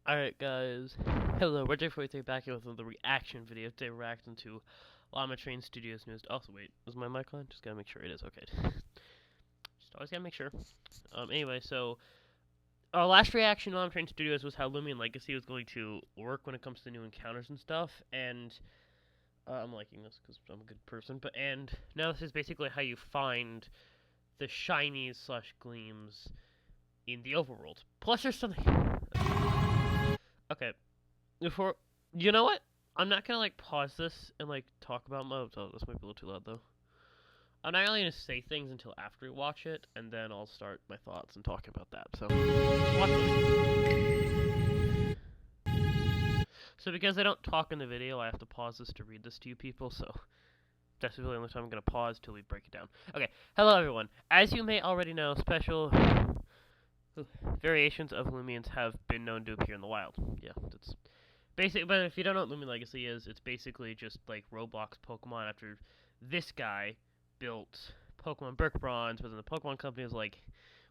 Alright guys, hello, Roger43 back here with another reaction video. Today we're reacting to Llama Train Studios news. Also wait, is my mic on? Just gotta make sure it is, okay. Just always gotta make sure. Anyway, so our last reaction to Llama Train Studios was how Lumion Legacy was going to work when it comes to new encounters and stuff, and I'm liking this because I'm a good person, and now this is basically how you find the shinies slash gleams in the overworld. Plus there's something... Okay, before, you know what? I'm not gonna pause this and talk about my. Oh, this might be a little too loud though. I'm not really gonna say things until after we watch it, and then I'll start my thoughts and talking about that. So, watch this. So because I don't talk in the video, I have to pause this to read this to you people. So that's really the only time I'm gonna pause till we break it down. Okay, hello everyone. As you may already know, special variations of Lumions have been known to appear in the wild. Yeah, that's. But if you don't know what Lumion Legacy is, it's basically just like Roblox Pokemon after this guy built Pokemon Brick Bronze, but then the Pokemon company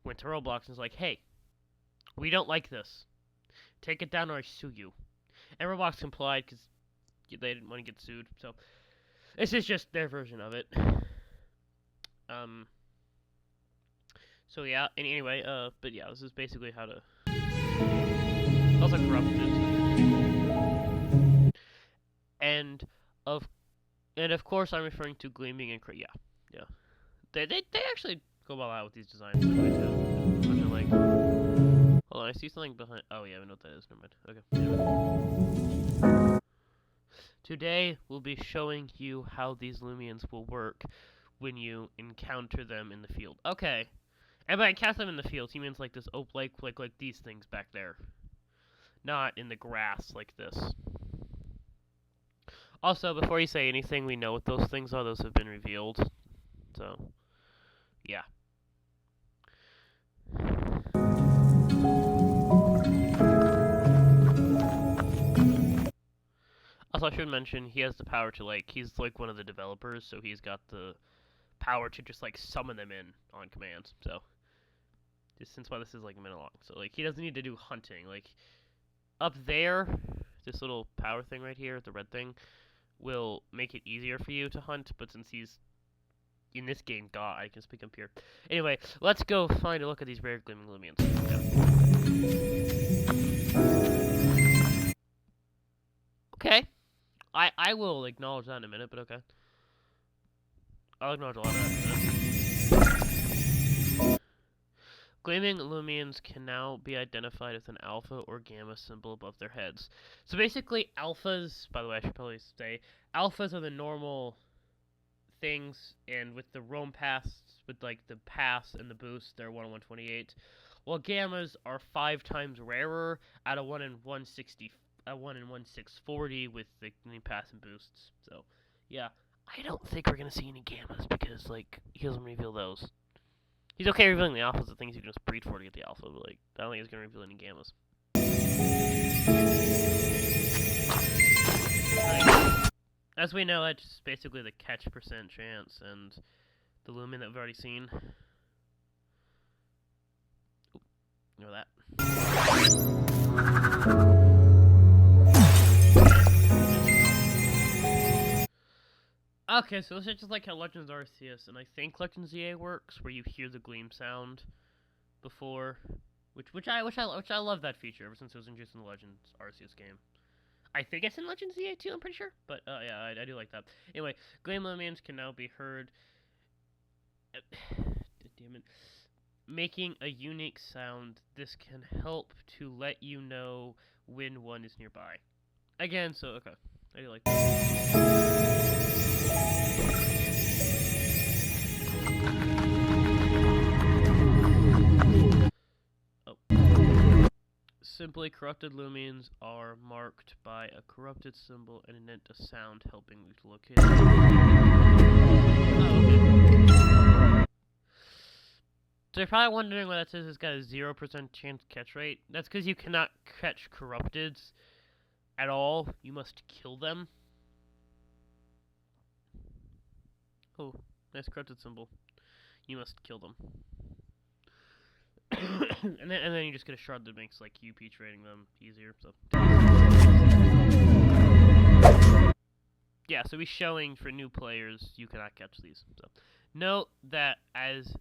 went to Roblox and was like, hey, we don't like this. Take it down or I sue you. And Roblox complied because they didn't want to get sued. So this is just their version of it. So yeah, and anyway, but yeah, this is basically how to... Also corrupted. And of course, I'm referring to Gleaming and yeah. They actually go all out with these designs. Like, hold on, I see something behind. Oh yeah, I know what that is. Never mind. Okay. Today we'll be showing you how these Lumions will work when you encounter them in the field. Okay. And by encounter them in the field, he means like this like these things back there, not in the grass like this. Also, before you say anything, we know what those things are. Those have been revealed. So, yeah. Also, I should mention, he has the power to, he's, one of the developers, so he's got the power to just, summon them in on command. So, just since why this is, a minute long. So, he doesn't need to do hunting. Up there, this little power thing right here, the red thing, will make it easier for you to hunt, but since he's in this game, God, I can speak up here. Anyway, let's go find a look at these rare Gleaming Lumions. Okay. I will acknowledge that in a minute, but okay. I'll acknowledge a lot of that in a minute. Gleaming Lumions can now be identified with an alpha or gamma symbol above their heads. So basically, alphas, by the way, I should probably say, alphas are the normal things, and with the roam pass, with the pass and the boost, they're 1 in 128. While gammas are 5 times rarer at a 1 in 160, a 1 in 1640 with the pass and boosts. So, yeah, I don't think we're gonna see any gammas because he doesn't reveal those. He's okay revealing the alphas, the things you can just breed for to get the alpha, but I don't think he's gonna reveal any gammas. As we know, it's basically the catch percent chance and the Lumion that we've already seen. Ooh, know that. Okay, so this is just like how Legends Arceus and I think Legends EA works, where you hear the gleam sound before, which I love that feature ever since it was introduced in the Legends Arceus game. I think it's in Legends EA too, I'm pretty sure, but yeah, I do like that. Anyway, Gleam Lumions can now be heard. Damn it. Making a unique sound. This can help to let you know when one is nearby. Again, so okay, I do like that. Simply, corrupted Lumions are marked by a corrupted symbol and indent a sound helping you to locate it. Oh, okay. So you're probably wondering why that says it's got a 0% chance catch rate. That's because you cannot catch corrupteds at all. You must kill them. Oh, nice corrupted symbol. You must kill them. and then you just get a shard that makes like UP trading them easier. So yeah, so he's showing for new players you cannot catch these. So note that as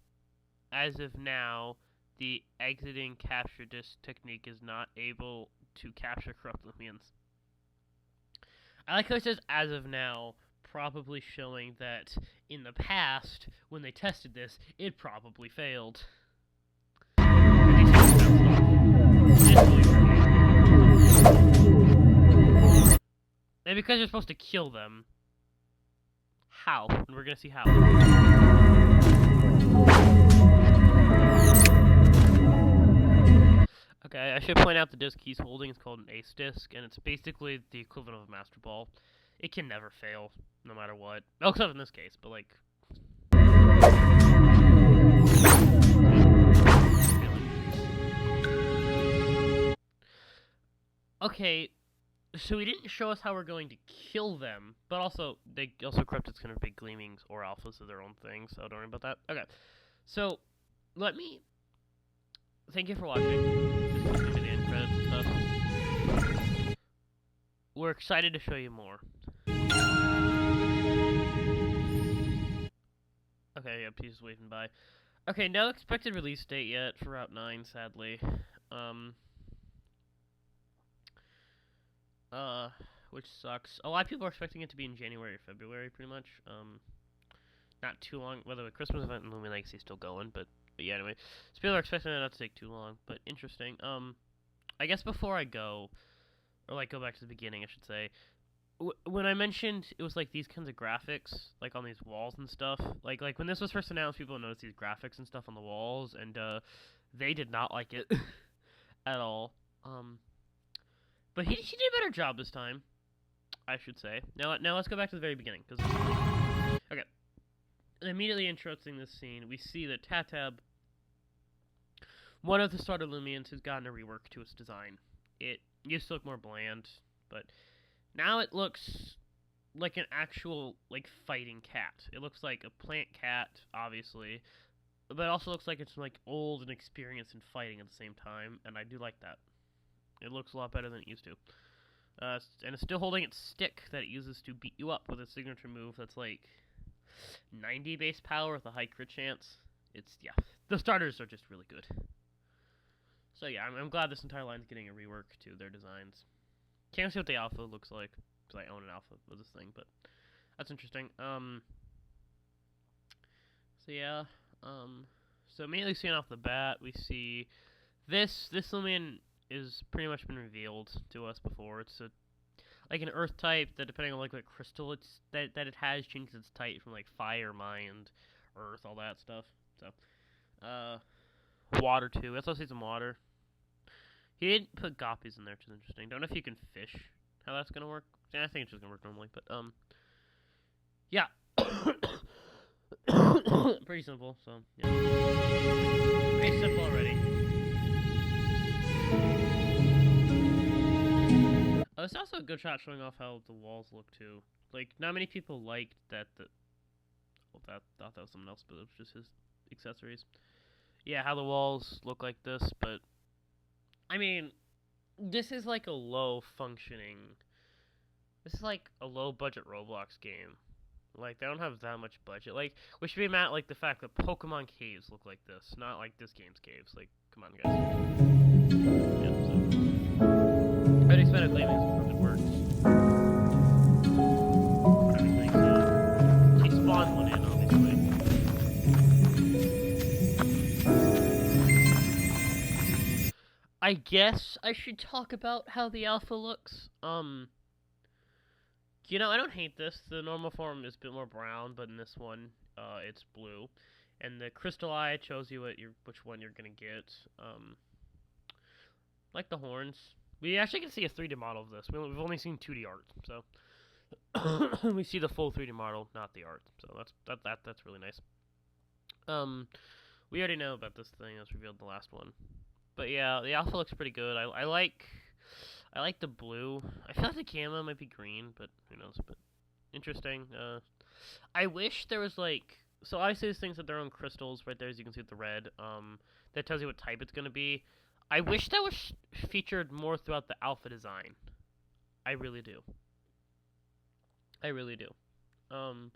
of now, the exiting capture disc technique is not able to capture corrupt Loomians. I like how it says as of now, probably showing that in the past, when they tested this, it probably failed. And because you're supposed to kill them, how? And we're gonna see how. Okay, I should point out the disc he's holding is called an ace disc, and it's basically the equivalent of a master ball. It can never fail, no matter what. Oh, except in this case, but like... Okay, so he didn't show us how we're going to kill them, but also, they also Cryptid's gonna be gleamings or alphas of their own thing, so don't worry about that. Okay, so, let me... Thank you for watching. This is going to be the end credits and stuff. We're excited to show you more. Okay, yeah, he's waving by. Okay, no expected release date yet for Route 9, sadly. Which sucks. A lot of people are expecting it to be in January or February, pretty much. Not too long. Whether the Christmas event in Loomian Legacy is still going, but yeah, anyway. So people are expecting it not to take too long, but interesting. I guess before I go, or like go back to the beginning, I should say, when I mentioned it was like these kinds of graphics, like on these walls and stuff, like when this was first announced, people noticed these graphics and stuff on the walls, and they did not like it at all. But he did a better job this time, I should say. Now let's go back to the very beginning, because okay. Immediately introducing this scene, we see that Tatab, one of the starter Loomians, has gotten a rework to its design. It used to look more bland, but now it looks like an actual, like, fighting cat. It looks like a plant cat, obviously, but it also looks like it's, like, old and experienced in fighting at the same time, and I do like that. It looks a lot better than it used to. And it's still holding its stick that it uses to beat you up with its signature move that's, like, 90 base power with a high crit chance. It's, yeah, the starters are just really good. So yeah, I'm glad this entire line's getting a rework to their designs. Can't see what the alpha looks like, because I own an alpha of this thing, but that's interesting. So yeah, so immediately seeing off the bat, we see this Loomian is pretty much been revealed to us before. It's like an earth type that, depending on like what crystal that it has, changes its type from like fire, mind, earth, all that stuff. So, water too. Let's also see some water. He didn't put goppies in there, which is interesting. Don't know if you can fish. How that's gonna work? Yeah, I think it's just gonna work normally, but yeah. Pretty simple. So yeah, pretty simple already. It's also a good shot showing off how the walls look too. Like, not many people liked that. Thought that was something else, but it was just his accessories. Yeah, how the walls look like this, but I mean, this is like a low functioning. This is like a low budget Roblox game. Like, they don't have that much budget. Like, we should be mad at like the fact that Pokemon caves look like this, not like this game's caves. Like, come on, guys. Yeah, so. I'd expect a claiming if it works. Everything, so. He spawned one in, obviously. I guess I should talk about how the alpha looks. You know, I don't hate this. The normal form is a bit more brown, but in this one, it's blue. And the crystal eye shows you which one you're gonna get. Like the horns. We actually can see a 3D model of this. We've only seen 2D art, so we see the full 3D model, not the art. So that's really nice. We already know about this thing that's revealed in the last one. But yeah, the alpha looks pretty good. I like the blue. I feel like the camo might be green, but who knows. But interesting. I wish there was like so obviously these things have their own crystals right there, as you can see with the red. That tells you what type it's gonna be. I wish that was featured more throughout the alpha design. I really do. I really do. But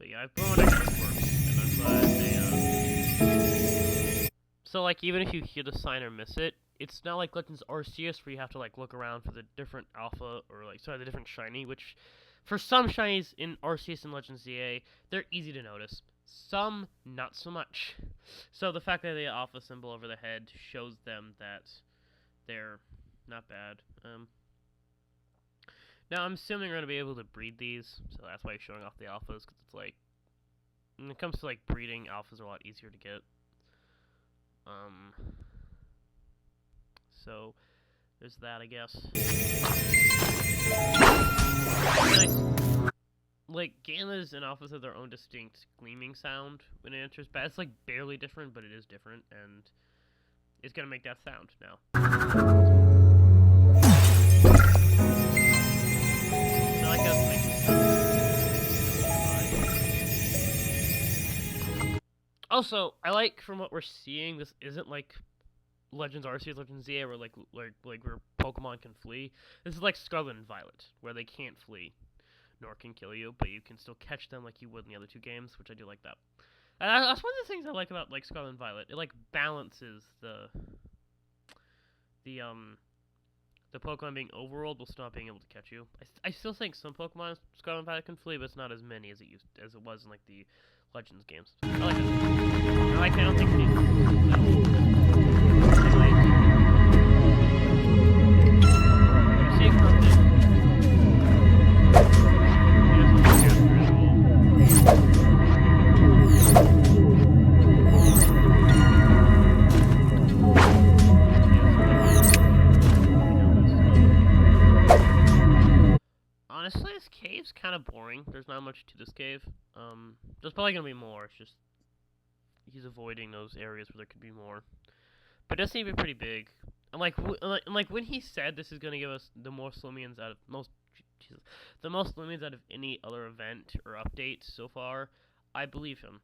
yeah, I've blown out this works, and I'm glad they, So, like, even if you hit a sign or miss it, it's not like Legends Arceus where you have to, like, look around for the different alpha, or, like, sorry, the different shiny, which, for some shinies in Arceus and Legends ZA, they're easy to notice. Some, not so much. So, the fact that they have alpha symbol over the head shows them that they're not bad. Now, I'm assuming we're going to be able to breed these, so that's why he's showing off the alphas, because it's like, when it comes to, like, breeding, alphas are a lot easier to get. So, there's that, I guess. Like, gammas and alphas have their own distinct gleaming sound when it enters battle. It's, like, barely different, but it is different, and it's going to make that sound now. Also, I like from what we're seeing, this isn't like Legends Arceus, Legends ZA, where like where Pokemon can flee. This is like Scarlet and Violet, where they can't flee, nor can kill you, but you can still catch them like you would in the other two games, which I do like that. And that's one of the things I like about like Scarlet and Violet. It like balances the Pokemon being overworld while still not being able to catch you. I still think some Pokemon Scarlet and Violet can flee, but it's not as many as it was in like the Legends games. I like it. I don't think honestly, this cave's kind of boring. There's not much to this cave. There's probably gonna be more. It's just he's avoiding those areas where there could be more. But it does seem to be pretty big. And like when he said this is gonna give us the most Loomians out of the most Loomians out of any other event or update so far, I believe him.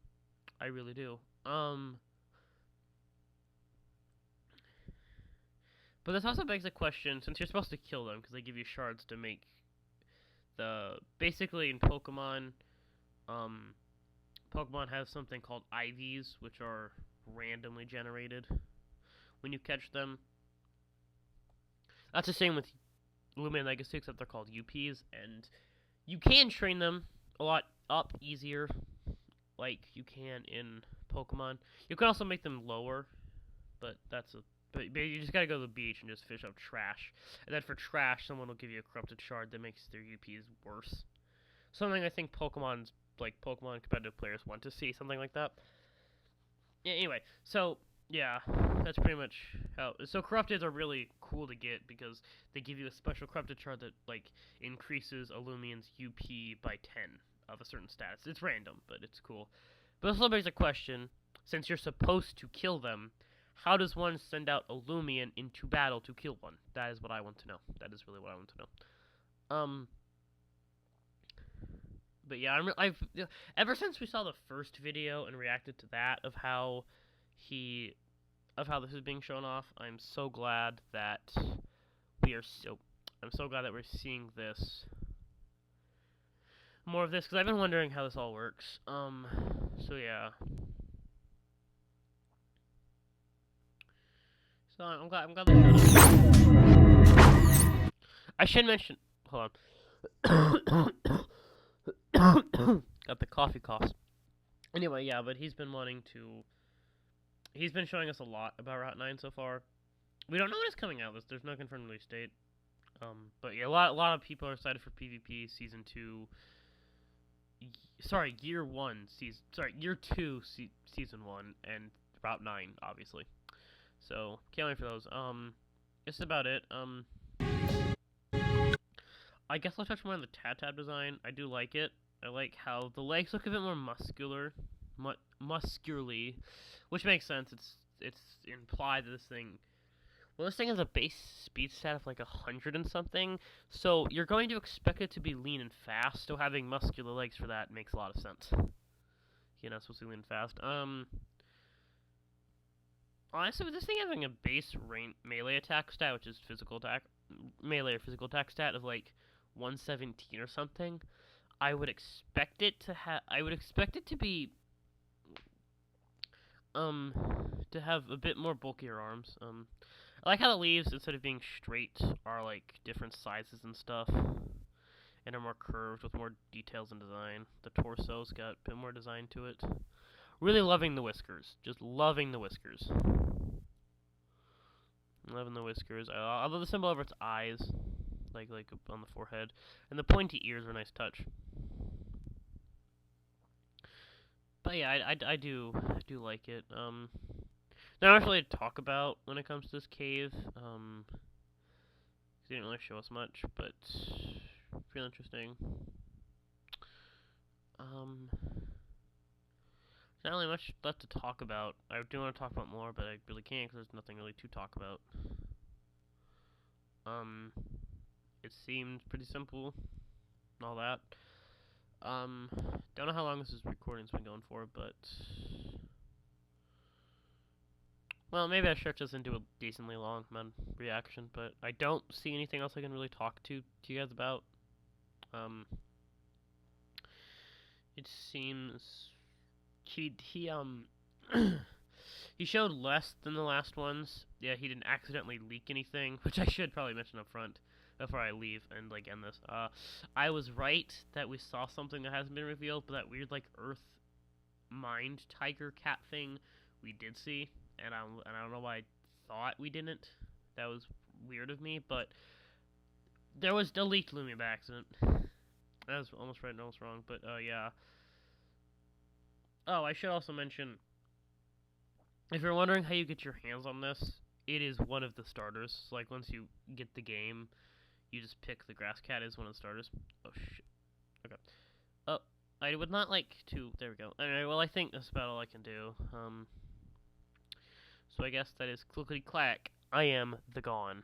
I really do. But this also begs a question, since you're supposed to kill them because they give you shards to make basically in Pokemon, Pokemon have something called IVs, which are randomly generated when you catch them. That's the same with Lumion Legacy, except they're called UPs, and you can train them a lot easier, like you can in Pokemon. You can also make them lower, but but you just gotta go to the beach and just fish up trash. And then for trash, someone will give you a corrupted shard that makes their UPs worse. Something I think Pokemon competitive players want to see, something like that. Yeah, anyway, so, yeah, that's pretty much how... So corrupteds are really cool to get because they give you a special corrupted shard that, like, increases a Loomian's UP by 10 of a certain status. It's random, but it's cool. But this also begs a question, since you're supposed to kill them, how does one send out a Loomian into battle to kill one? That is what I want to know. That is really what I want to know. But yeah, I've ever since we saw the first video and reacted to that of how this is being shown off, I'm so glad that we're seeing this more of this because I've been wondering how this all works. So yeah. So I'm glad they showed up. I should mention. Hold on. Got the coffee coughs. Anyway, yeah, but he's been showing us a lot about Route 9 so far. We don't know when it's coming out. There's no confirmed release date. But yeah, a lot of people are excited for PvP Season 2. Year 2 Season 1 and Route 9, obviously. So, can't wait for those. That's about it. I guess I'll touch more on the Tab design. I do like it. I like how the legs look a bit more muscularly, which makes sense. It's implied that this thing Well, this thing has a base speed stat of like 100 and something, so you're going to expect it to be lean and fast, so having muscular legs for that makes a lot of sense. You're not supposed to be lean and fast. Honestly, with this thing having a base melee attack stat, which is physical attack, melee or physical attack stat of like 117 or something, I would expect it to have. I would expect it to be to have a bit more bulkier arms. I like how the leaves, instead of being straight, are like different sizes and stuff, and are more curved with more details and design. The torso's got a bit more design to it. Really loving the whiskers. Just loving the whiskers. Loving the whiskers. I love the symbol over its eyes, like on the forehead, and the pointy ears are a nice touch. But yeah, I do like it. Not much really to talk about when it comes to this cave. They didn't really show us much, but feel interesting. Not really much left to talk about. I do want to talk about more, but I really can't because there's nothing really to talk about. It seemed pretty simple and all that. Don't know how long this recording's been going for, but well, maybe I stretch this into a decently long reaction, but I don't see anything else I can really talk to you guys about. It seems he he showed less than the last ones. Yeah, he didn't accidentally leak anything, which I should probably mention up front before I leave and like end this. I was right that we saw something that hasn't been revealed, but that weird like Earth mind tiger cat thing we did see, and I don't know why I thought we didn't. That was weird of me, but there was a leaked Lumia by accident. I was almost right and almost wrong, but yeah. Oh, I should also mention, if you're wondering how you get your hands on this, it is one of the starters. Like, once you get the game, you just pick the grass cat as one of the starters. Oh, shit. Okay. Oh, I would not like to... There we go. Anyway, well, I think that's about all I can do. So I guess that is clickety-clack. I am the Gone.